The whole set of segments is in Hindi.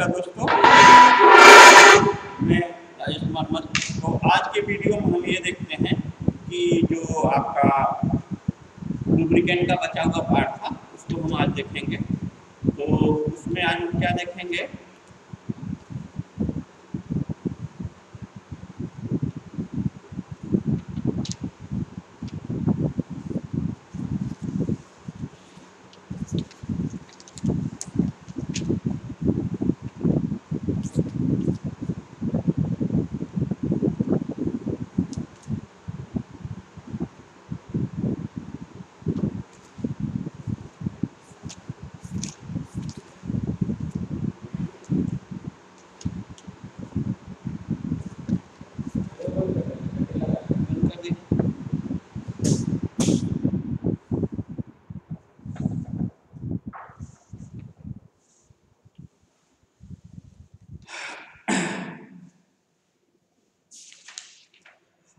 नमस्कार दोस्तों, मैं राजेश कुमार मत। तो आज के वीडियो में हम ये देखते हैं कि जो आपका लुब्रिकेंट का बचा हुआ पार्ट था उसको हम आज देखेंगे। तो उसमें आज हम क्या देखेंगे,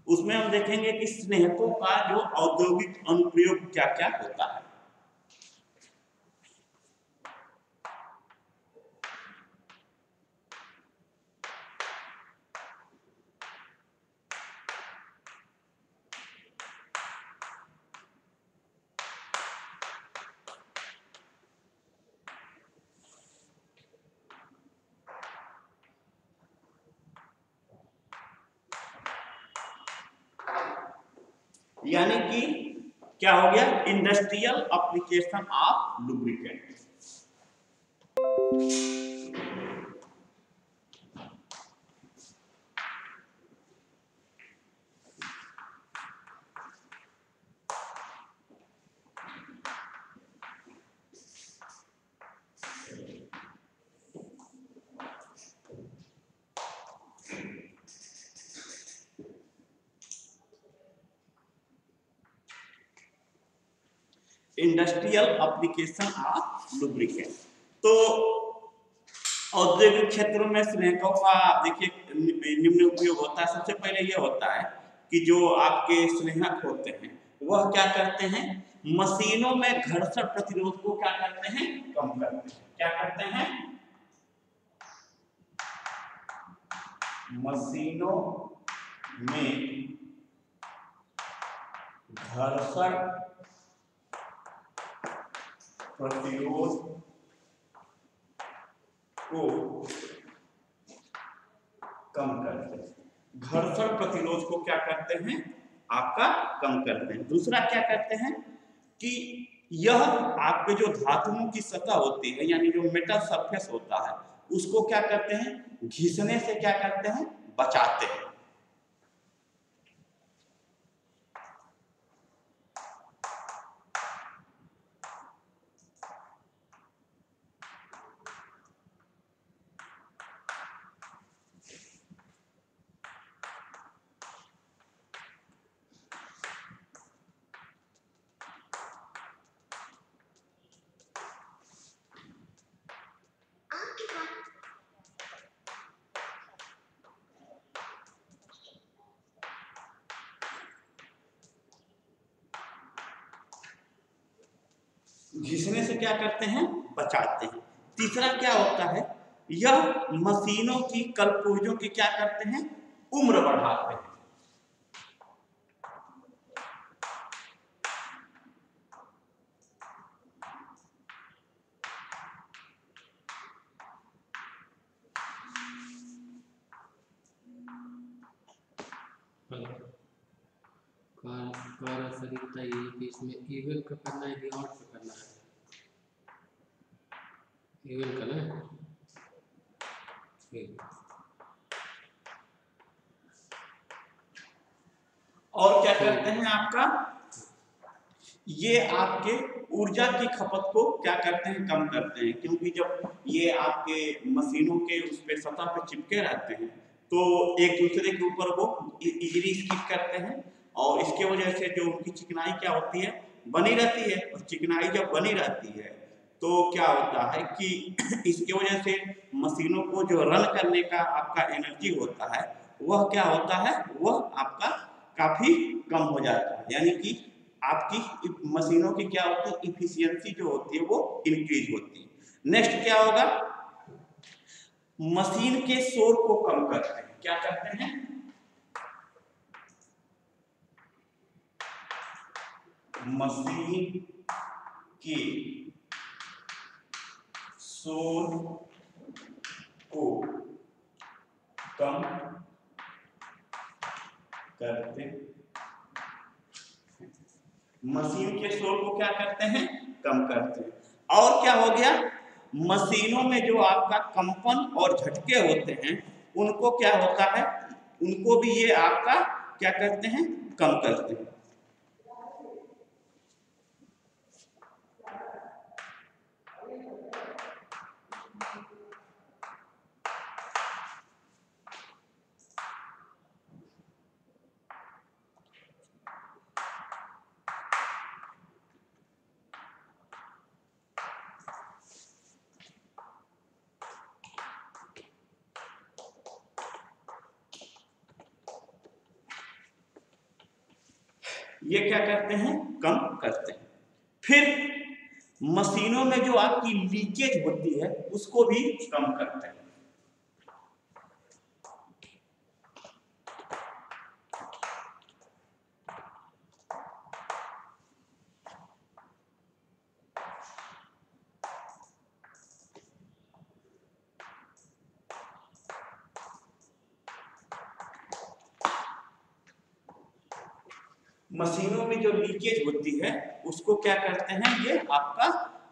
उसमें हम देखेंगे कि स्नेहकों का जो औद्योगिक अनुप्रयोग क्या क्या होता है। यानी कि क्या हो गया, industrial application of lubricant. Industrial application of lubricant. तो औद्योगिक क्षेत्रों में स्नेहकों का देखिए निम्न उपयोग होता है। सबसे पहले ये होता है कि जो आपके स्नेहक होते हैं वह क्या करते हैं, मशीनों में घर्षण प्रतिरोध को क्या करते हैं, कम करते हैं। क्या करते हैं, मशीनों में घर्षण प्रतिरोध को कम करते हैं। घर्षण प्रतिरोध को क्या करते हैं, आपका कम करते हैं। दूसरा क्या करते हैं कि यह आपके जो धातुओं की सतह होती है यानी जो मेटल सरफेस होता है उसको क्या करते हैं, घिसने से क्या करते हैं, बचाते हैं। घिसने से क्या करते हैं, बचाते हैं। तीसरा क्या होता है, यह मशीनों की कलपुर्जों की क्या करते हैं, उम्र बढ़ाते हैं। बताइए कि इसमें इवन का करना है कि आउट का करना है, इवन का ना। और क्या करते हैं, आपका ये आपके ऊर्जा की खपत को क्या करते हैं, कम करते हैं। क्योंकि जब ये आपके मशीनों के उस पे सतह पे चिपके रहते हैं तो एक दूसरे के ऊपर वो इजीली स्किप करते हैं और इसके वजह से जो उनकी चिकनाई क्या होती है, बनी रहती है। और चिकनाई जब बनी रहती है तो क्या होता है कि इसके वजह से मशीनों को जो रन करने का आपका एनर्जी होता है वह क्या होता है, वह आपका काफी कम हो जाता है। यानी कि आपकी मशीनों की क्या होती है, इफिशियंसी जो होती है वो इंक्रीज होती है। नेक्स्ट क्या होगा, मशीन के शोर को कम करते हैं। क्या करते हैं? मशीन के शोर को कम करते हैं। मशीन के शोर को क्या करते हैं? कम करते हैं। और क्या हो गया? मशीनों में जो आपका कंपन और झटके होते हैं उनको क्या होता है? उनको भी ये आपका क्या करते हैं? कम करते हैं। ये क्या करते हैं? कम करते हैं। फिर मशीनों में जो आपकी लीकेज होती है उसको भी कम करते हैं। मशीनों में जो लीकेज होती है उसको क्या करते हैं? ये आपका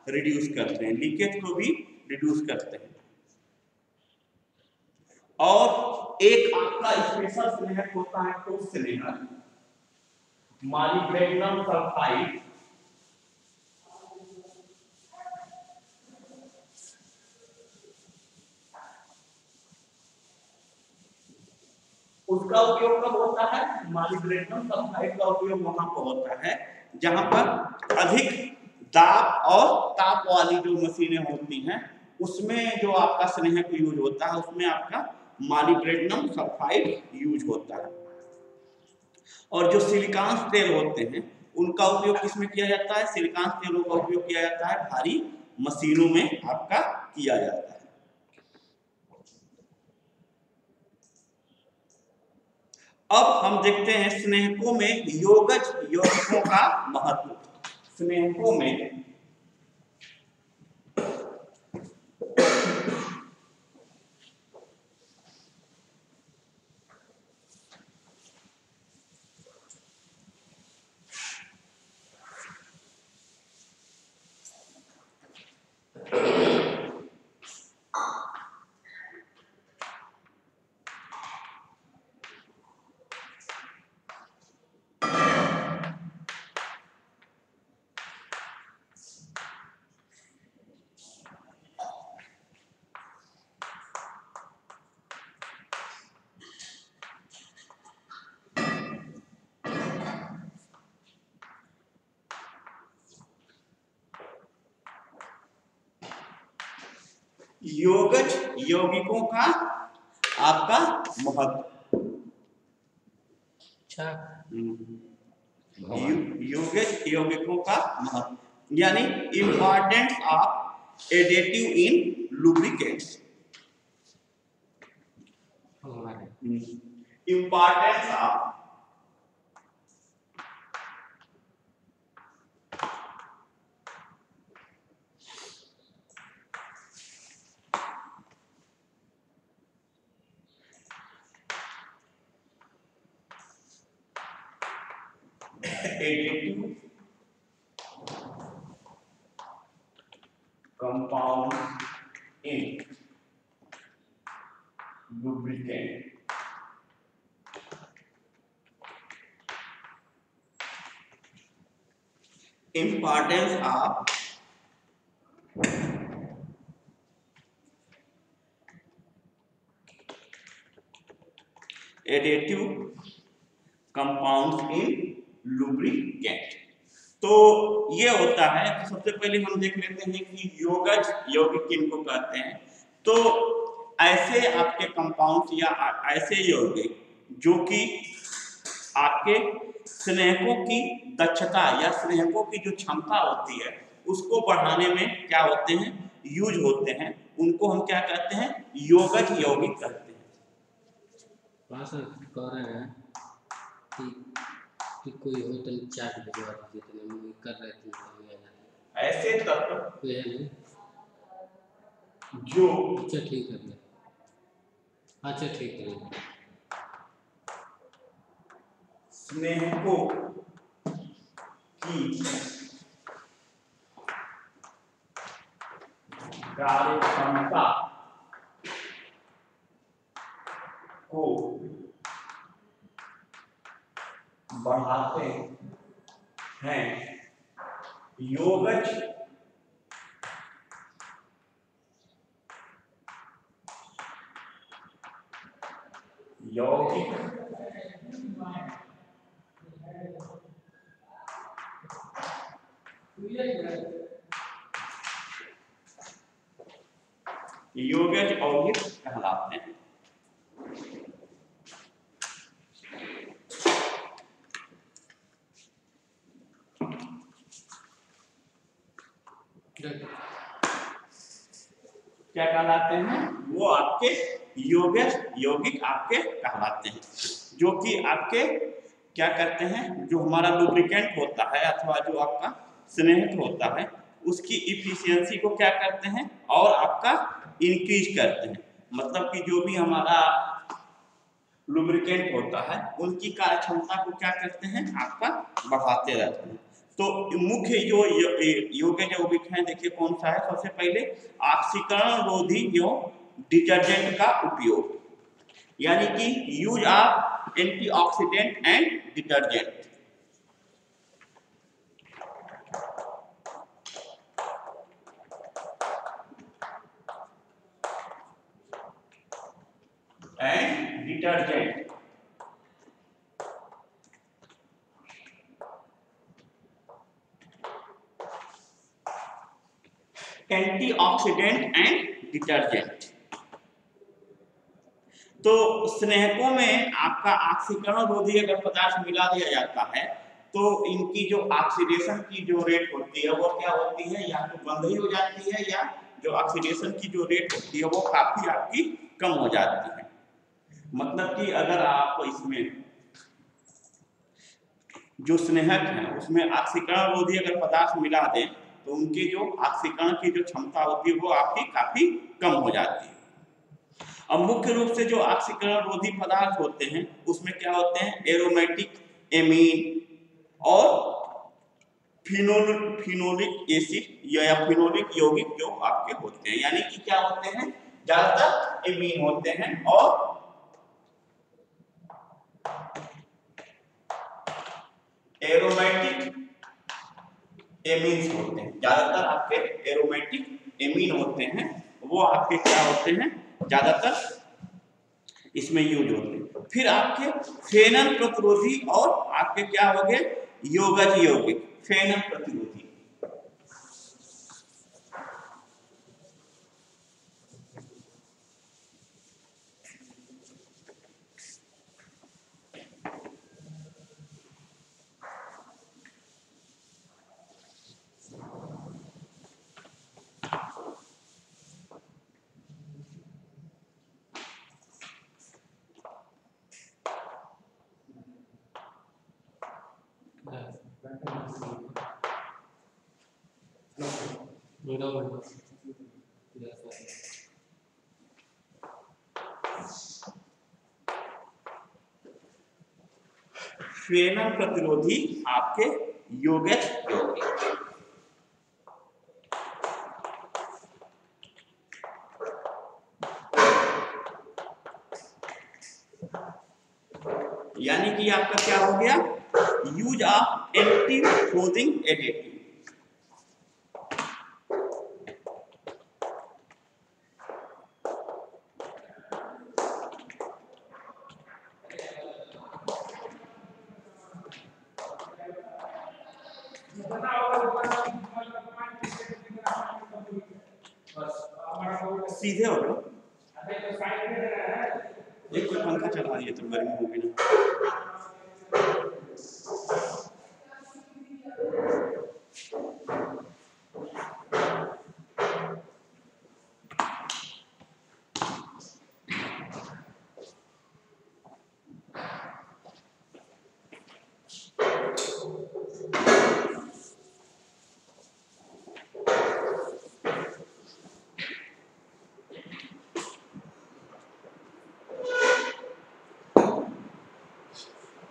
रिड्यूस करते हैं, लीकेज को भी रिड्यूस करते हैं। और एक आपका स्पेशल स्नेहक होता है तो स्नेहक मॉलिब्डेनम सल्फाइड। उसका उपयोग कब होता है? मॉलिब्डेनम सल्फाइड का उपयोग वहां पर होता है जहां पर अधिक दाब और ताप वाली जो मशीनें होती हैं उसमें जो आपका स्नेहक यूज होता है उसमें आपका मॉलिब्डेनम सल्फाइड यूज होता है। और जो सिलिकॉन तेल होते हैं उनका उपयोग किसमें किया जाता है? सिलिकॉन तेलों का उपयोग किया जाता है भारी मशीनों में आपका किया जाता है। अब हम देखते हैं स्नेहकों में योगज यौगिकों का महत्व। स्नेहकों में योगज यौगिकों का आपका महत्व। योगज यौगिकों का महत्व यानी importance of additive in lubricants. Importance of additive compound in lubricant. Importance of additive compounds in lubricant. तो ये होता है कि सबसे पहले हम देख लेते हैं कि योगज यौगिक किनको कहते हैं। तो ऐसे आपके कंपाउंड्स या ऐसे यौगिक जो कि आपके स्नेहकों की दक्षता या स्नेहकों की जो क्षमता होती है उसको बढ़ाने में क्या होते हैं? यूज होते हैं उनको हम क्या कहते हैं, योगज यौगिक कहते हैं। कह रहे हैं कि कोई होटल चाट भिजवा दीजिए, तो हम कर रहे थे ऐसे तत्व कोई है नहीं। जो अच्छा ठीक है भैया, अच्छा ठीक है। स्नेहकों की कार्यक्षमता को बढ़ाते हैं योगज यौगिक योगज यौगिक कहलाते हैं। क्या कहलाते हैं, वो आपके योगज यौगिक आपके कहलाते हैं, जो कि आपके क्या करते हैं, जो हमारा लुब्रिकेंट होता है अथवा जो आपका स्नेहक होता है उसकी इफिशियंसी को क्या करते हैं और आपका इंक्रीज करते हैं। मतलब कि जो भी हमारा लुब्रिकेंट होता है उनकी कार्यक्षमता को क्या करते हैं, आपका बढ़ाते रहते हैं। तो मुख्य जो योगज यौगिक हैं, देखिए कौन सा है, सबसे पहले ऑक्सीकरण रोधी डिटर्जेंट का उपयोग, यानी कि use of antioxidant and detergent. And detergent antioxidant and detergent. तो स्नेहकों में आपका ऑक्सीकरण रोधी अगर पदार्थ मिला दिया जाता है तो इनकी जो ऑक्सीडेशन की जो रेट होती है वो क्या होती है, या तो बंद ही हो जाती है या जो ऑक्सीडेशन की जो रेट होती है वो काफी आपकी कम हो जाती है। मतलब कि अगर आप इसमें जो स्नेहक है उसमें ऑक्सीकरण रोधी अगर पदार्थ मिला दें तो उनके जो ऑक्सीकरण की जो क्षमता होती है वो आपकी काफी कम हो जाती है। अब मुख्य रूप से जो ऑक्सीकरण रोधी पदार्थ होते हैं उसमें क्या होते हैं, एरोमेटिक एमीन और फिनोलिक एसिड या फिनोलिक यौगिक जो आपके होते हैं, यानी कि क्या होते हैं, ज्यादातर एमीन होते हैं और एरोमेटिक एमीन्स होते हैं। ज्यादातर आपके एरोमेटिक एमीन होते हैं, वो आपके क्या होते हैं, ज्यादातर इसमें यूज होते हैं। फिर आपके फेनन प्रतिरोधी और आपके क्या हो गए, योगज यौगिक फेनन प्रतिरोधी। फेनन प्रतिरोधी आपके योगज यौगिक। यानी कि आपका क्या हो गया, यूज ऑफ एंटी फ्रोजिंग एडिटिव। सीधे हो गए, एक पंखा चला दिए तो गर्मी होगी ना।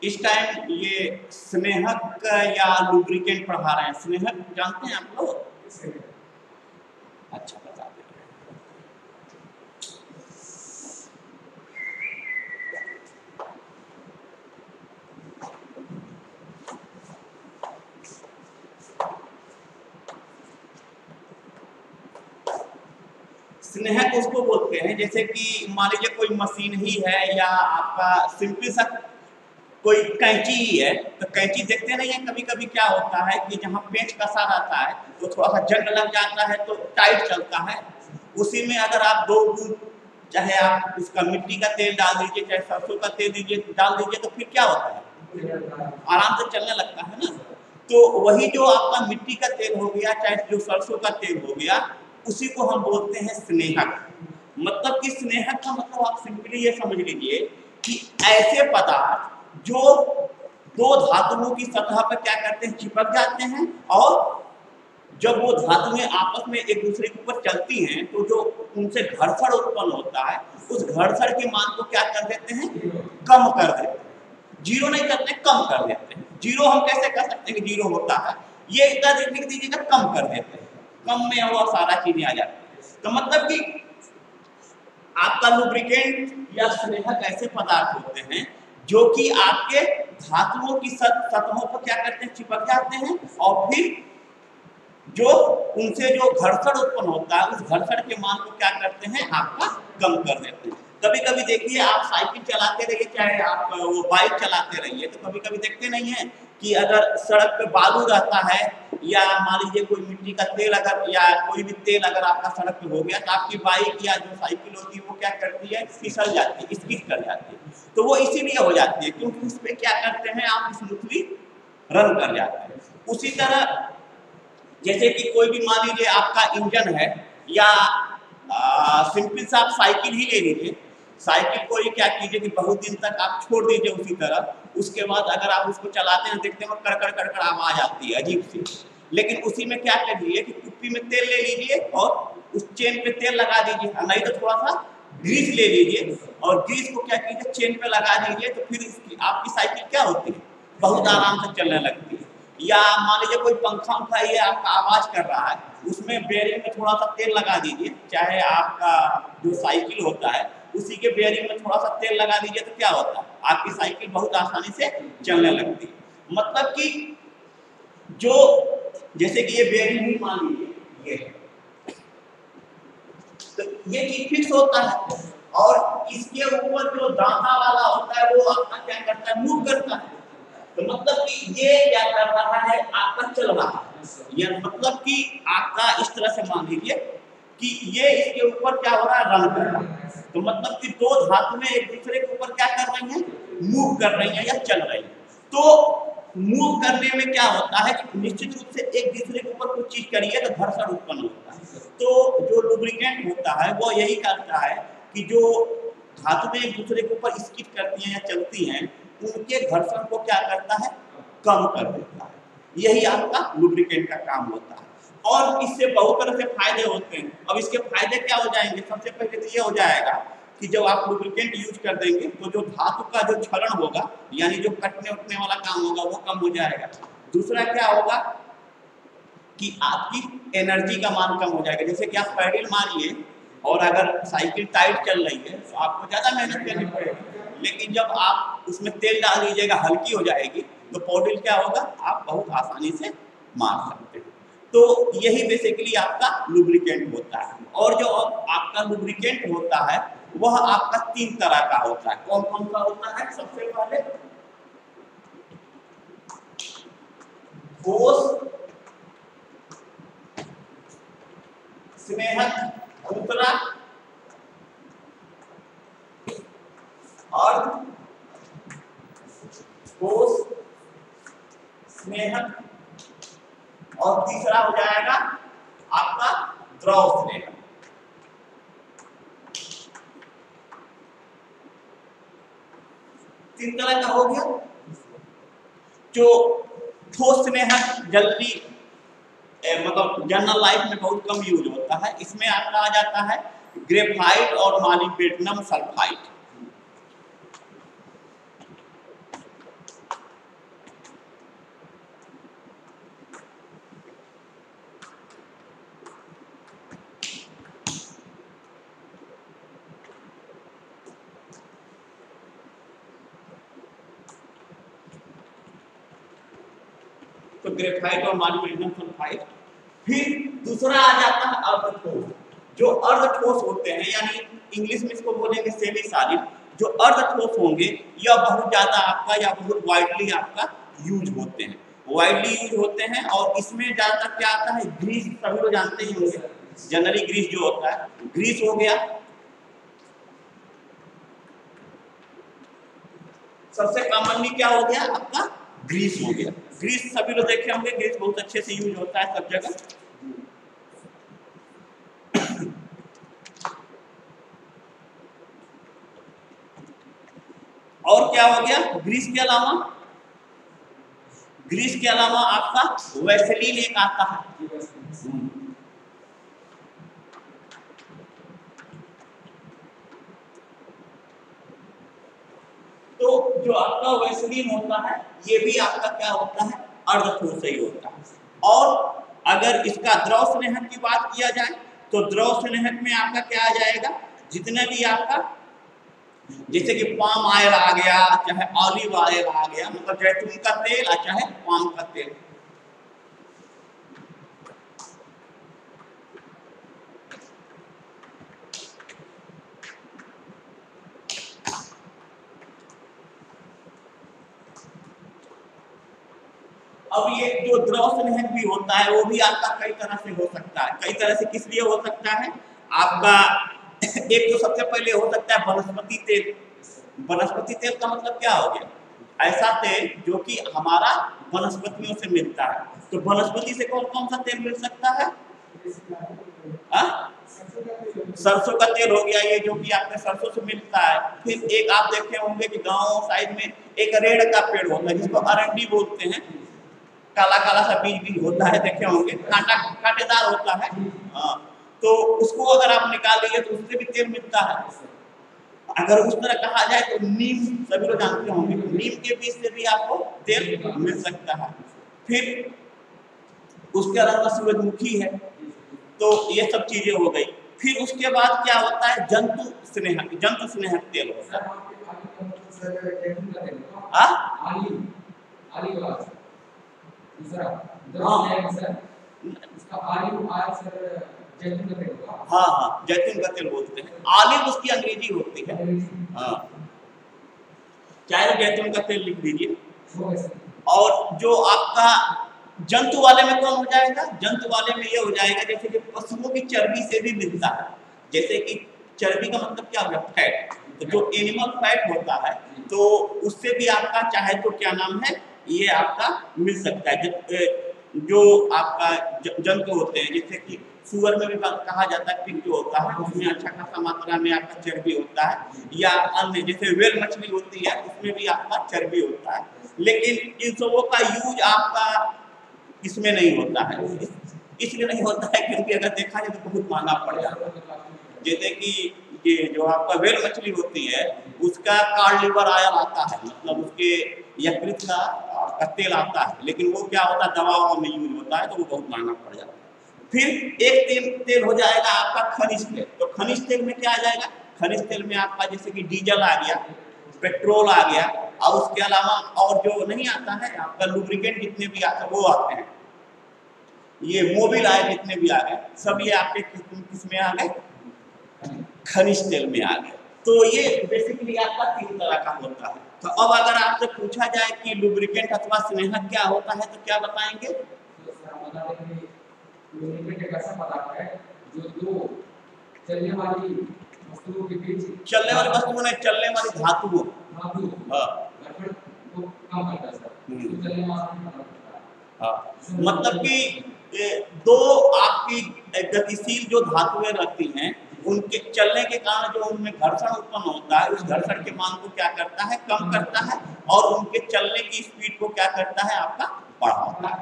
इस टाइम ये स्नेहक या लुब्रिकेंट पढ़ा रहे हैं। स्नेहक जानते हैं आप लोग? अच्छा बता दे। स्नेहक उसको बोलते हैं जैसे कि मान लीजिए कोई मशीन ही है या आपका सिंपल सा कोई कैंची ही है, तो कैंची देखते नहीं है कभी कभी क्या होता है कि जहाँ पेंच कसा रहता है तो थोड़ा सा जंग लग जाता है तो टाइट चलता है। उसी में अगर आप 2 बूंद चाहे आप उसका मिट्टी का तेल डाल दीजिए चाहे सरसों का तेल डाल दीजिए तो फिर क्या होता है, आराम से चलने लगता है ना। तो वही जो आपका मिट्टी का तेल हो गया चाहे जो सरसों का तेल हो गया, उसी को हम बोलते हैं स्नेहक। मतलब कि स्नेहक का मतलब आप सिंपली ये समझ लीजिए कि ऐसे पदार्थ जो 2 धातुओं की सतह पर क्या करते हैं, चिपक जाते हैं, और जब वो धातुएं आपस में एक दूसरे के ऊपर चलती हैं तो जो उनसे घर्षण उत्पन्न होता है, उस घर्षण के मान को क्या कर देते हैं, कम कर देते हैं। जीरो नहीं करते, कम कर देते हैं। जीरो हम कैसे कर सकते हैं कि जीरो होता है, ये इतना लिख दीजिएगा, कम कर देते हैं। कम में वो सारा चीजें आ जाती है। तो मतलब कि आपका लुब्रिकेंट या स्नेहक ऐसे पदार्थ होते हैं जो कि आपके धातुओं की सतहों पर क्या करते हैं, चिपक जाते हैं, और फिर जो उनसे जो घर्षण उत्पन्न होता है उस घर्षण के मान को क्या करते हैं, आपका कम कर देते हैं। कभी कभी देखिए आप साइकिल चलाते रहिए चाहे आप वो बाइक चलाते रहिए, तो कभी कभी देखते नहीं है कि अगर सड़क पे बालू रहता है या मान लीजिए कोई मिट्टी का तेल अगर या कोई भी तेल अगर आपका सड़क पे हो गया तो आपकी बाइक या जो साइकिल होती है वो क्या करती है, फिसल जाती है, स्किड कर जाती है। तो वो इसीलिए हो जाती है क्योंकि उस पर क्या करते हैं, आप स्मूथली रन कर जाते हैं। उसी तरह जैसे कि कोई भी मान लीजिए आपका इंजन है या सिंपल सा आप साइकिल ही ले लीजिए, साइकिल को ही क्या कीजिए कि बहुत दिन तक आप छोड़ दीजिए उसी तरह, उसके बाद अगर आप उसको चलाते हैं देखते हैं कड़कड़ कड़कड़ आवाज आती है अजीब सी। लेकिन उसी में क्या करिए कि कुप्पी में तेल ले लीजिए और उस चेन पे तेल लगा दीजिए, नहीं तो थोड़ा सा ग्रीस ले लीजिए और ग्रीस को क्या कीजिए चेन पे लगा दीजिए, तो फिर आपकी साइकिल क्या होती है, बहुत आराम से चलने लगती है। या मान लीजिए कोई पंखा उंखा ये आपका आवाज कर रहा है, उसमें बेयरिंग में थोड़ा सा तेल लगा दीजिए, चाहे आपका जो साइकिल होता है उसी के बेयरिंग में थोड़ा सा तेल लगा दीजिए, तो क्या होता है, आपकी साइकिल बहुत आसानी से चलने लगती है। मतलब कि जो जैसे कि ये बेयरिंग ही मान लीजिए ये, तो ये चीज फिक्स होता है और इसके ऊपर जो दांता वाला होता है वो आपका क्या करता है, मूव करता है। तो मतलब कि ये क्या कर रहा है, आपका चल रहा है। ये मतलब कि आपका इस तरह से मान लीजिए कि ये इसके ऊपर क्या हो रहा है, रन कर रहा है। तो मतलब कि 2 धातुएं एक दूसरे के ऊपर क्या कर रही हैं, मूव कर रही हैं या चल रही हैं। तो मूव करने में क्या होता है कि निश्चित रूप से एक दूसरे के ऊपर कुछ चीज करिए तो घर्षण उत्पन्न होता है। तो जो लुब्रिकेंट होता है वो यही करता है कि जो धातुएं एक दूसरे के ऊपर स्किड करती हैं या चलती हैं, उनके घर्षण को क्या करता है, कम कर देता है। यही आपका लुब्रिकेंट का काम होता है। और इससे बहुत तरह से फायदे होते हैं। अब इसके फायदे क्या हो जाएंगे, सबसे पहले तो ये हो जाएगा कि जब आप लुब्रिकेंट यूज कर देंगे तो जो धातु का जो क्षरण होगा यानी जो कटने उठने वाला काम होगा वो कम हो जाएगा। दूसरा क्या होगा कि आपकी एनर्जी का मान कम हो जाएगा। जैसे कि आप पैडल मारिए और अगर साइकिल टाइट चल रही है तो आपको ज़्यादा मेहनत करनी पड़ेगी, लेकिन जब आप उसमें तेल डाल दीजिएगा हल्की हो जाएगी तो पैडल क्या होगा, आप बहुत आसानी से मार सकते हैं। तो यही बेसिकली आपका लुब्रिकेंट होता है। और जो आपका लुब्रिकेंट होता है वह आपका 3 तरह का होता है। कौन कौन सा होता है, सबसे पहले ठोस स्नेहक, दूसरा और ठोस स्नेहक, और तीसरा हो जाएगा आपका द्रव स्नेहक। तीन तरह का हो गया। जो ठोस स्नेहक जल्दी मतलब जनरल लाइफ में बहुत कम यूज होता है, इसमें आपका आ जाता है ग्रेफाइट और मॉलिब्डेनम सल्फाइड। तो ग्रेफाइट और मोलिब्डेनम सल्फाइड। फिर दूसरा आ जाता है अर्ध ठोस। जो अर्ध ठोस होते हैं, यानी इंग्लिश में इसको बोलेंगे सेमी सॉलिड। जो अर्ध ठोस होंगे यह बहुत ज्यादा आपका या बहुत वाइडली आपका यूज होते हैं, वाइडली यूज होते हैं। और इसमें ज्यादातर क्या आता है, ग्रीस, सभी लोग जानते ही होंगे जनरली ग्रीस जो होता है, ग्रीस हो गया। सबसे कॉमनली क्या हो गया आपका, ग्रीस हो गया। ग्रीस सभी लोग देखे होंगे, ग्रीस बहुत अच्छे से यूज होता है सब जगह। और क्या हो गया, ग्रीस के अलावा, ग्रीस के अलावा आपका वैसलीन एक आता है। तो जो आपका वैसलीन होता है ये भी आपका क्या होता है, अर्ध ठोस ही होता है। और अगर इसका द्रव स्नेहक की बात किया जाए तो द्रव स्नेहक में आपका क्या आ जाएगा, जितने भी आपका जैसे कि पाम ऑयल आ गया, चाहे ऑलिव ऑयल आ गया, मतलब जैतून का तेल और चाहे पाम का तेल। अब ये जो द्रव स्नेहक भी होता है वो भी आपका कई तरह से हो सकता है। कई तरह से किस लिए हो सकता है आपका, एक तो सबसे पहले हो सकता है वनस्पति तेल। वनस्पति तेल का मतलब क्या हो गया, ऐसा तेल जो कि हमारा वनस्पतियों से मिलता है। तो वनस्पति से कौन कौन सा तेल मिल सकता है, सरसों का तेल हो गया, ये जो कि आपके सरसों से मिलता है। फिर एक आप देखे होंगे कि गांव साइड में एक रेड़ का पेड़ होता है जिसको अरंडी बोलते हैं, काला काला सा बीज भी होता है, देखे होंगे, कांटेदार होता है। तो उसको अगर आप निकाल लीजिए तो उससे भी तेल मिलता है। अगर उस तरह कहा जाए तो नीम, सभी लोग जानते होंगे, नीम के बीज से भी आपको तेल मिल सकता है। फिर उसके अलावा सूरजमुखी है। तो ये सब चीजें हो गई। फिर उसके बाद क्या होता है, जंतु स्नेहक तेल होता है। हाँ हाँ, जैतून का तेल बोलते हैं, ऑलिव उसकी अंग्रेजी होती है। हाँ, चाहे जैतून का तेल लिख दीजिए। और जो आपका जंतु वाले में कौन हो जाएगा, जंतु वाले में ये हो जाएगा जैसे कि पशुओं की चर्बी से भी मिलता है। जैसे कि चर्बी का मतलब क्या हो गया, फैट। तो जो एनिमल फैट होता है तो उससे भी आपका चाहे तो क्या नाम है, ये आपका मिल सकता है। जो आपका जंतु होते हैं, जैसे कि सुअर में भी कहा जाता है, पिग जो होता है उसमें अच्छा खासा मात्रा में आपका चर्बी होता है। या अन्य जैसे व्हेल मछली होती है उसमें भी आपका चर्बी होता है। लेकिन इन सबों का यूज आपका इसमें नहीं होता है। इसलिए नहीं होता है क्योंकि अगर देखा जाए तो बहुत महंगा पड़ जाता है। जैसे कि ये जो आपका व्हेल मछली होती है उसका कार्ड लिवर ऑयल आता है, मतलब उसके यकृत का तेल आता है, लेकिन वो क्या होता है दवाओं में यूज होता है, तो वो बहुत महंगा पड़ जाता है। फिर एक तेल हो जाएगा आपका खनिज तेल। तो खनिज तेल में क्या आ जाएगा, खनिज तेल में आपका जैसे कि डीजल आ गया, पेट्रोल आ गया, और उसके अलावा और जो नहीं आता है आपका लुब्रिकेंट जितने भी आते हैं वो आते हैं, ये मोबिल आए जितने भी आ गए, सब ये आपके किसमें आ गए, खनिज तेल में आ गए। तो ये बेसिकली आपका 3 तरह का होता है। तो अब अगर आपसे पूछा जाए कि लुब्रिकेंट अथवा स्नेहक क्या होता है तो क्या बताएंगे, लुब्रिकेंट एक ऐसा पदार्थ है जो दो चलने वाली वस्तुओं के बीच, चलने वाली वस्तुओं नहीं, चलने वाली धातुओं मतलब कि दो आपकी गतिशील जो धातुएं रहती हैं उनके चलने के कारण जो उनमें घर्षण उत्पन्न होता है, उस घर्षण के मान को क्या करता है, कम करता है, और उनके चलने की स्पीड को क्या करता है, आपका बढ़ाता है।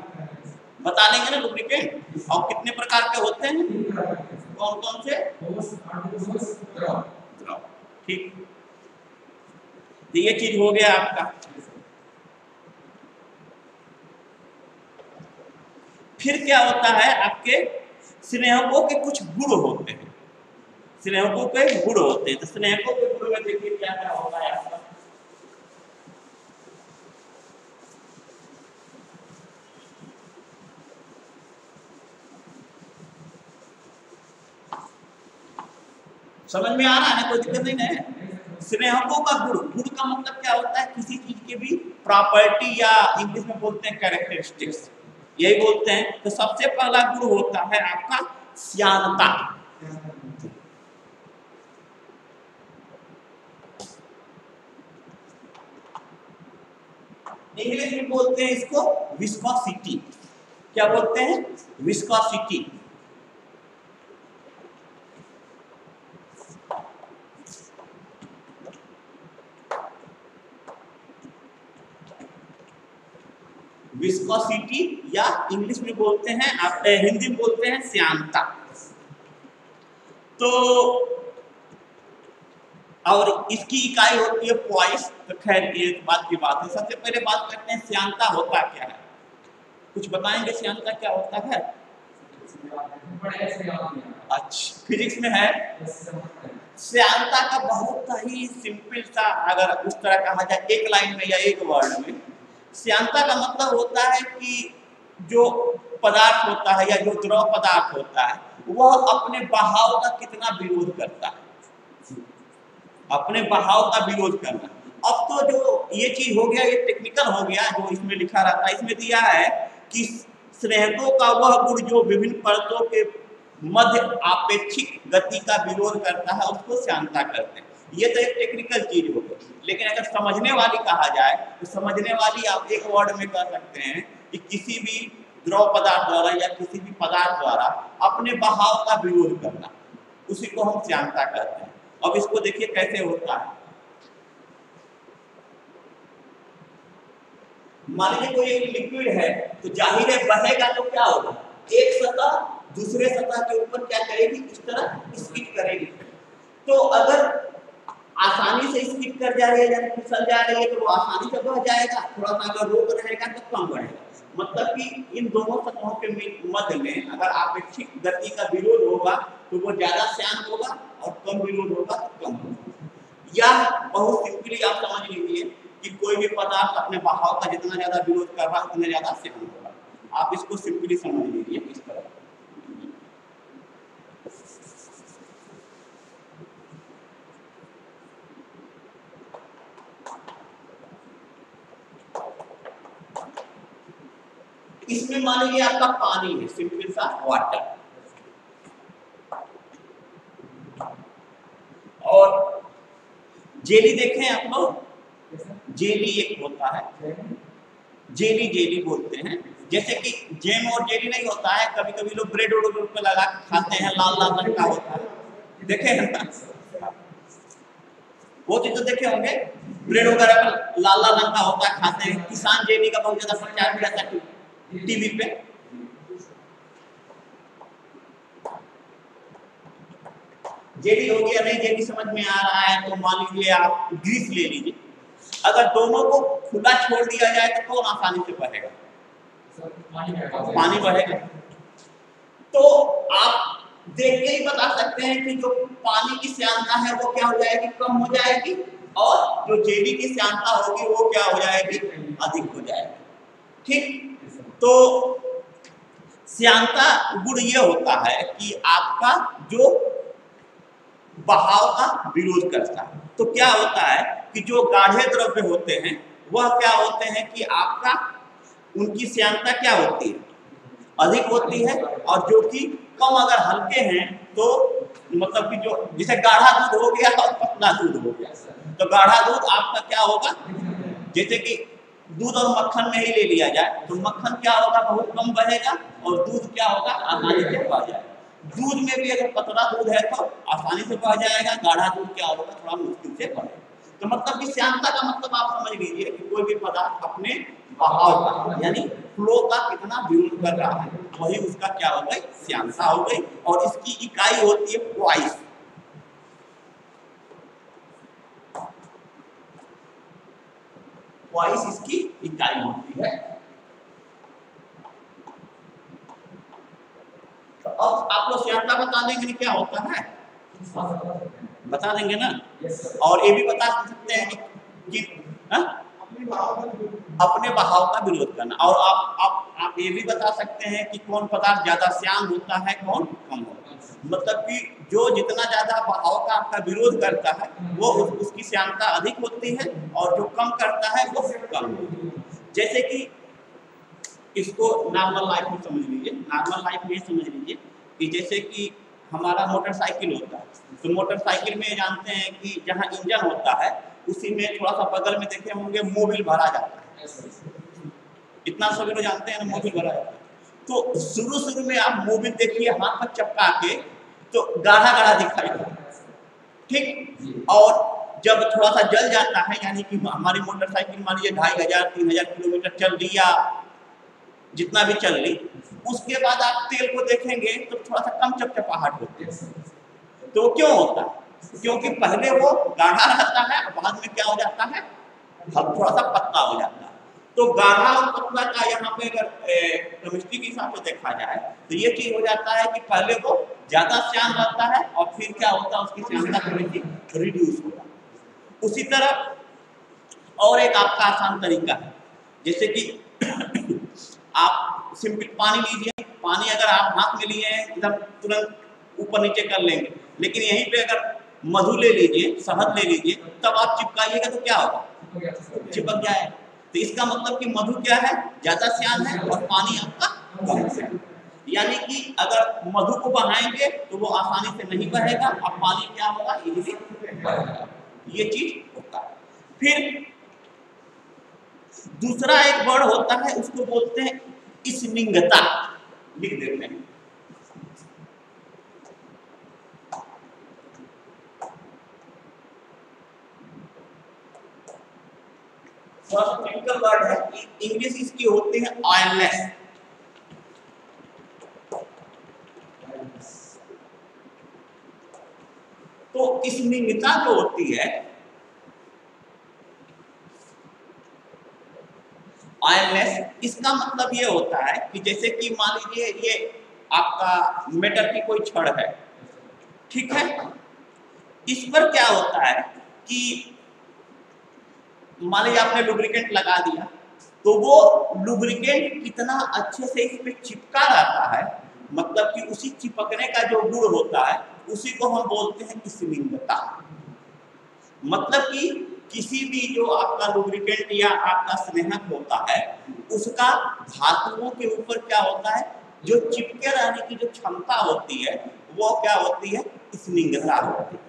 बता देंगे ना लुब्रिकेंट और कितने प्रकार के होते हैं, कौन कौन से, ठीक। तो ये चीज हो गया आपका। फिर क्या होता है, आपके स्नेहकों के कुछ गुण होते हैं, स्नेहकों के गुण होते हैं। तो स्नेहकों के गुण में देखिए क्या क्या होता है आपका, समझ में आ रहा है ना, कोई दिक्कत नहीं है। स्नेहकों का गुण, गुण का मतलब क्या होता है, किसी चीज के भी प्रॉपर्टी या इंग्लिश में बोलते हैं कैरेक्टरिस्टिक्स, यही बोलते हैं। तो सबसे पहला गुण होता है आपका श्यानता। इंग्लिश में बोलते हैं इसको विस्कोसिटी। क्या बोलते हैं? विस्कोसिटी। विस्कोसिटी या इंग्लिश में बोलते हैं, आप हिंदी में बोलते हैं श्यानता। तो और इसकी इकाई होती है पॉइस। तो खैर ये बात की बात है, सबसे पहले बात करते हैं श्यानता होता क्या है। कुछ बताएंगे श्यानता क्या होता है? अच्छा, फिजिक्स में है। श्यानता का बहुत ही सिंपल सा, अगर उस तरह कहा जाए एक लाइन में या एक वर्ड में, श्यानता का मतलब होता है कि जो पदार्थ होता है या जो द्रव पदार्थ होता है वह अपने बहाव का कितना विरोध करता है, अपने बहाव का विरोध करना। अब तो जो ये चीज हो गया, ये टेक्निकल हो गया, जो इसमें लिखा रहता है, इसमें दिया है कि स्नेहकों का वह गुण जो विभिन्न परतों के मध्य आपेक्षिक गति का विरोध करता है उसको श्यानता कहते हैं। ये तो एक टेक्निकल चीज हो गई, लेकिन अगर समझने वाली कहा जाए तो समझने वाली आप एक वर्ड में कह सकते हैं कि किसी भी द्रव पदार्थ द्वारा या किसी भी पदार्थ द्वारा अपने बहाव का विरोध करना, उसी को हम श्यानता कहते हैं। अब इसको देखिए कैसे होता है। मान लीजिए कोई एक लिक्विड है, तो जाहिर है बहेगा तो क्या होगा, एक सतह दूसरे सतह के ऊपर क्या करेगी, इस तरह स्किड करेगी। तो अगर आसानी से स्किड कर जा रही है यानी फिसल जा रही है तो वो आसानी से बह जाएगा, थोड़ा सा अगर रोक रहेगा तो कम बढ़ेगा। मतलब कि इन दोनों सतहों के मध्य में अगर आपेक्षिक गति का विरोध होगा तो वो ज्यादा श्यान होगा और कम विरोध होगा तो कम होगा। या बहुत सिंपली आप समझ लीजिए कि कोई भी पदार्थ अपने बहाव का जितना ज्यादा विरोध कर रहा है उतना ज्यादा श्यान होगा। आप इसको सिंपली समझ लीजिए इस तरह। इसमें मान लीजिए आपका पानी है, सिंपल सा वाटर, और जेली देखें आप लोग, जेली एक होता है, जेली जेली बोलते हैं। जैसे कि जेम और जेली नहीं होता है, कभी कभी लोग ब्रेड और पे लगा खाते हैं, लाल लाल रंग का होता है, देखे हैं ना वो चीज तो देखे होंगे, ब्रेड वगैरह पर लाल लाल रंग का होता है, खाते हैं। किसान जेली का बहुत ज्यादा प्रचार भी रहता है टीवी पे। जेली हो गया, नहीं जेली समझ में आ रहा है तो मान लीजिए आप ग्रीस ले लीजिए। अगर दोनों को खुला छोड़ दिया जाए तो कौन आसानी से बहेगा? पानी बहेगा। तो आप देख के ही बता सकते हैं कि जो पानी की श्यानता है वो क्या हो जाएगी, कम हो जाएगी, और जो जेली की श्यानता होगी वो क्या हो जाएगी, अधिक हो जाएगी। ठीक, तो श्यानता गुण ये होता है कि आपका जो बहाव का विरोध करता है। तो क्या होता है कि जो गाढ़े द्रव्य होते हैं वह क्या होते हैं कि आपका उनकी श्यानता क्या होती है, अधिक होती है, और जो कि कम अगर हल्के हैं तो मतलब कि जो जैसे गाढ़ा दूध हो गया और पतला दूध हो गया, तो गाढ़ा दूध आपका क्या होगा, जैसे कि दूध और मक्खन में ही ले लिया जाए तो मक्खन क्या होगा, बहुत कम बहेगा, और दूध क्या होगा, आसानी से बह जाएगा। दूध में भी अगर पतला दूध है तो आसानी से बह जाएगा, गाढ़ा दूध क्या होगा, थोड़ा मुश्किल से बहेगा। तो मतलब कि श्यानता का मतलब आप समझ लीजिए कि कोई भी पदार्थ अपने बहाव का यानी फ्लो का कितना विरोध कर रहा है, वही उसका क्या हो गई, श्यानता हो गई। और इसकी इकाई होती है पॉइस। पॉइस इसकी इकाई होती है। तो अब आप लोग श्यानता बता देंगे क्या होता है, बता देंगे ना। और ये भी बता सकते हैं कि अपने बहाव का विरोध करना। और आप ये भी बता सकते हैं कि कौन पदार्थ ज्यादा श्यान होता है, कौन कम होता है। मतलब कि जो जितना ज्यादा बहाव का आपका विरोध करता है वो उसकी श्यानता अधिक होती है, और जो कम करता है वो कम होती है। जैसे कि इसको नॉर्मल लाइफ में समझ लीजिए, नॉर्मल लाइफ में समझ लीजिए कि जैसे कि हमारा मोटरसाइकिल होता है, तो मोटरसाइकिल में जानते हैं कि जहाँ इंजन होता है उसी में थोड़ा सा बगल में देखे होंगे मोबिल भरा जाता है। इतना सभी लोग जानते हैं ना, मोबिल भरा जाता है। तो शुरू में आप मोबिल देखिए हाथ पर चपका के तो गाढ़ा गाढ़ा दिखाई देता है, ठीक। और जब थोड़ा सा जल जाता है, यानी कि हमारी मोटरसाइकिल मान लीजिए 2500 3000 किलोमीटर चल रही या जितना भी चल रही, उसके बाद आप तेल को देखेंगे तो थोड़ा सा कम चपचपाहट होती है। तो क्यों होता है? क्योंकि पहले वो गाढ़ा रहता है, बाद में क्या हो जाता है, थोड़ा सा पतला हो जाता है। तो गाढ़ा और पतला का यहाँ पे अगर केमिस्ट्री के हिसाब से देखा जाए तो ये चीज हो जाता है कि पहले वो ज्यादा श्यान रहता है और फिर क्या होता है, उसकी श्यानता थोड़ी सी रिड्यूस होता है। उसी तरह और एक आपका आसान तरीका है, जैसे कि आप सिंपल पानी लीजिए, पानी अगर आप हाथ में लिए हैं एकदम तुरंत ऊपर नीचे कर लेंगे, लेकिन यहीं पे अगर मधु ले लीजिए, शहद ले लीजिए, तब आप चिपकाइएगा तो क्या होगा, चिपक जाएगा। तो इसका मतलब कि मधु क्या है, ज्यादा श्यान है और पानी आपका कम श्यान। यानी कि अगर मधु को बहाएंगे तो वो आसानी से नहीं बहेगा और पानी क्या होगा, इजीली बहेगा। ये चीज होता है। फिर दूसरा एक वर्ड होता है, उसको बोलते हैं स्निग्धता, लिख देते हैं। टेक्निकल वर्ड है, इंग्लिश इसकी होती है ऑयलनेस। तो स्निग्धता जो होती है, ऑयलनेस, इसका मतलब ये होता है कि जैसे कि मान लीजिए ये आपका मेटल की कोई छड़ है, ठीक है। इस पर क्या होता है कि मान लीजिए आपने लुब्रिकेंट लगा दिया, तो वो लुब्रिकेंट कितना अच्छे से इस पे चिपका रहता है, मतलब कि उसी चिपकने का जो गुण होता है उसी को हम बोलते हैं स्निग्धता। मतलब कि किसी भी जो आपका लुब्रिकेंट या आपका स्नेहक होता है, उसका धातुओं के ऊपर क्या होता है, जो चिपके रहने की जो क्षमता होती है वो क्या होती है, स्निग्धता होती है।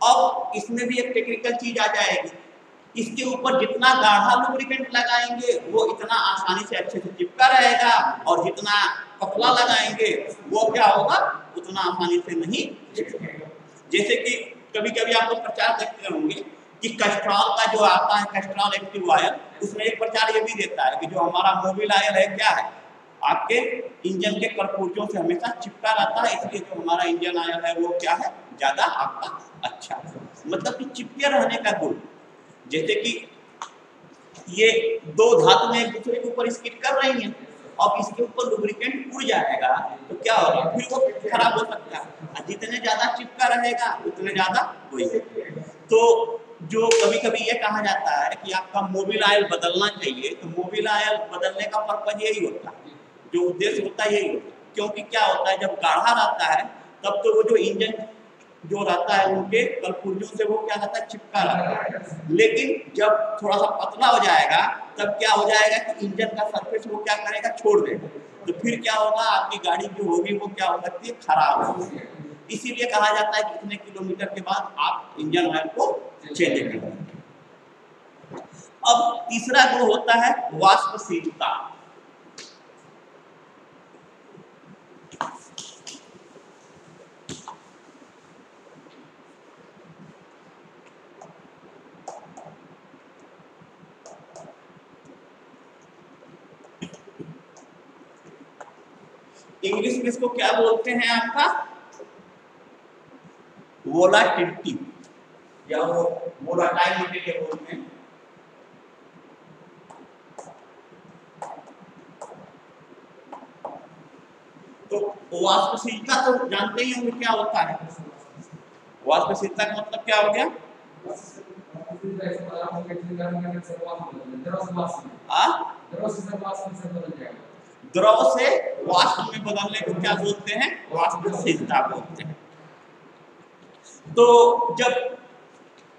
अब इसमें भी एक टेक्निकल चीज आ जाएगी, इसके ऊपर जितना गाढ़ा लुब्रिकेंट लगाएंगे वो इतना आसानी से अच्छे से चिपका रहेगा, और जितना पतला लगाएंगे वो क्या होगा, उतना आसानी से नहीं चिपकेगा। जैसे कि कभी कभी आप लोग प्रचार देखते होंगे कि कैस्ट्रॉल का जो आता है, कैस्ट्रॉल एक्टिव ऑयल, उसमें एक प्रचार ये भी देता है कि जो हमारा मोबिल ऑयल है क्या है, आपके इंजन के कर्पूर्जों से हमेशा चिपका रहता है, इसलिए जो हमारा इंजन ऑयल है वो क्या है, ज्यादा आपका अच्छा है। मतलब कि चिपके रहने का गुण। जैसे कि ये दो धातु में एक दूसरे के ऊपर स्किड कर रही हैं, अब इसके ऊपर लुब्रिकेंट उड़ जाएगा तो क्या होगा, फिर वो खराब हो सकता है। जितने ज्यादा चिपका रहेगा उतने ज्यादा वही। तो जो कभी कभी ये कहा जाता है कि आपका मोबिल ऑयल बदलना चाहिए, तो मोबिल ऑयल बदलने का पर्पज यही होता है, जो उद्देश्य होता है यही होता है। क्योंकि क्या होता है, जब गाढ़ा रहता है तब तो वो जो इंजन जो रहता है उनके कर्पूर्जों से वो क्या रहता है, चिपका रहता है। लेकिन जब थोड़ा सा पतला हो जाएगा तब क्या हो जाएगा कि इंजन का सरफेस वो क्या करेगा, छोड़ देगा। तो फिर क्या होगा, आपकी गाड़ी जो होगी वो क्या हो सकती है, खराब हो सकती है। इसीलिए कहा जाता है कि इतने किलोमीटर के बाद आप इंजन ऑयल को चेंज करें। अब तीसरा गुण होता है वाष्पशीलता। इंग्लिश में इसको क्या बोलते हैं, आपका वोलाटिलिटी या वो वोलाटाइल मटेरियल बोलते हैं। तो वाष्पशीलता तो जानते ही होंगे क्या होता है। वाष्पशीलता का मतलब क्या हो गया, द्रव से वाष्प में बदलने को क्या बोलते हैं? वाष्पशीलता बोलते हैं। तो जब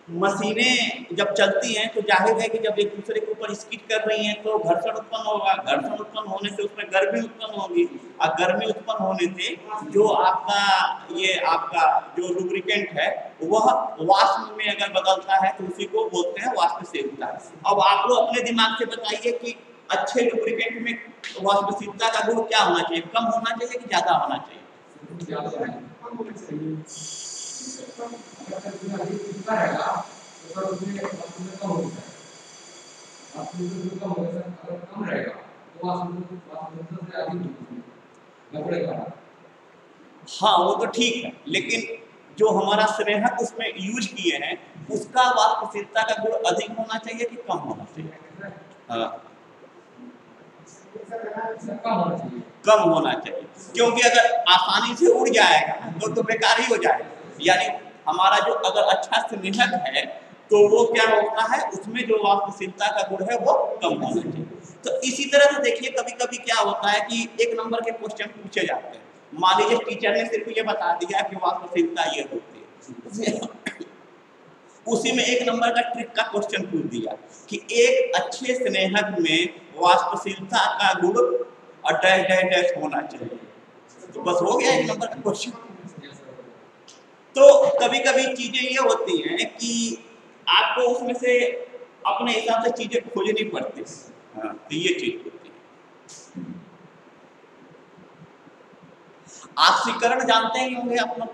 मशीनें जब चलती हैं तो जाहिर है कि जब एक दूसरे के ऊपर स्किड कर रही हैं तो घर्षण उत्पन्न होगा। घर्षण उत्पन्न होने से उसमें गर्मी उत्पन्न होगी और गर्मी उत्पन्न होने से जो आपका जो लुब्रिकेंट है वह वाष्प में अगर बदलता है तो उसी को बोलते हैं वाष्पशीलता। अब आप लोग अपने दिमाग से बताइए कि अच्छे लुब्रिकेंट में वाष्पशीलता का गुण क्या होना चाहिए? कम होना चाहिए कि ज्यादा होना चाहिए? हाँ वो तो ठीक है, लेकिन जो हमारा स्नेहक उसमें यूज किए हैं उसका वाष्पशीलता का गुण अधिक होना चाहिए कि कम होना चाहिए? हाँ कम होना चाहिए, क्योंकि अगर आसानी से उड़ जाएगा तो बेकार ही हो जाएगा। यानी हमारा जो अगर अच्छा स्नेहक है तो वो क्या होता है, उसमें जो वाष्पशीलता का गुण है वो कम होना चाहिए। तो इसी तरह से देखिए कभी कभी क्या होता है कि एक नंबर के क्वेश्चन पूछे जाते हैं। मान लीजिए टीचर ने सिर्फ ये बता दिया कि वाष्पशीलता ये होती है, उसी में एक नंबर का ट्रिक का क्वेश्चन पूछ दिया कि एक अच्छे स्नेहक में वाष्पशीलता का गुण और डैश डैश डैश होना चाहिए, तो बस हो गया एक नंबर का क्वेश्चन। तो कभी कभी चीजें ये होती हैं कि आपको उसमें से अपने हिसाब से चीजें खोजनी पड़ती है। हाँ, तो ये चीज होती है। ऑक्सीकरण जानते ही होंगे आप लोग।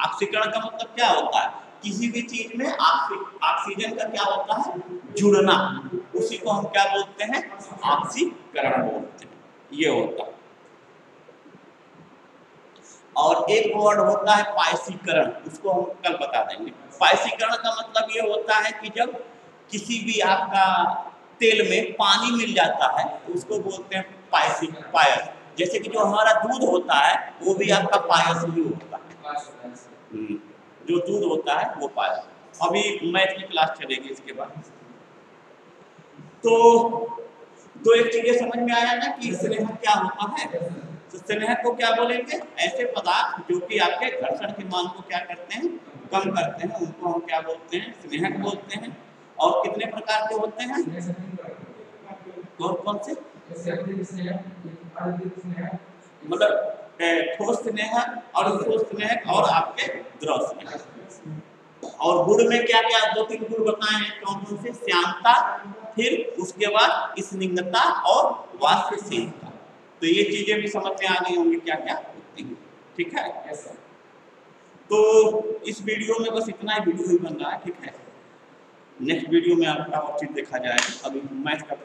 ऑक्सीकरण का मतलब क्या होता है? किसी भी चीज में ऑक्सीजन का क्या होता है? जुड़ना, उसी को हम क्या बोलते हैं? ऑक्सीकरण बोलते हैं। ये होता है। और एक वर्ड होता है पायसीकरण, उसको हम कल बता देंगे। पायसीकरण का मतलब ये होता है कि जब किसी भी आपका तेल में पानी मिल जाता है तो उसको बोलते हैं पायस। जैसे कि जो हमारा दूध होता है वो भी आपका पायस ही होता है। जो दूध होता है वो पायस। अभी मैथ की क्लास चलेगी इसके बाद। तो दो एक चीजें समझ में आया ना कि स्नेह क्या होता है। तो स्नेह को क्या बोलेंगे? ऐसे पदार्थ जो कि आपके घर्षण के मान को क्या करते हैं? कम करते हैं, उनको हम क्या बोलते हैं? स्नेहक बोलते हैं। और कितने प्रकार के होते हैं? कौन से? मतलब ठोस स्नेहक और ठोस स्नेहक और आपके द्रव स्नेहक। और गुण में क्या क्या दो तीन गुण बताए हैं, कौन से? श्यामता, फिर उसके बाद स्निग्धता और वाष्पशीलता। तो ये चीजें भी समझ में आ गई होंगी क्या क्या होती है। ठीक है। तो इस वीडियो में बस इतना ही वीडियो ही बन रहा है। ठीक है, नेक्स्ट वीडियो में आपका और चीज देखा जाएगा। अभी मैथ का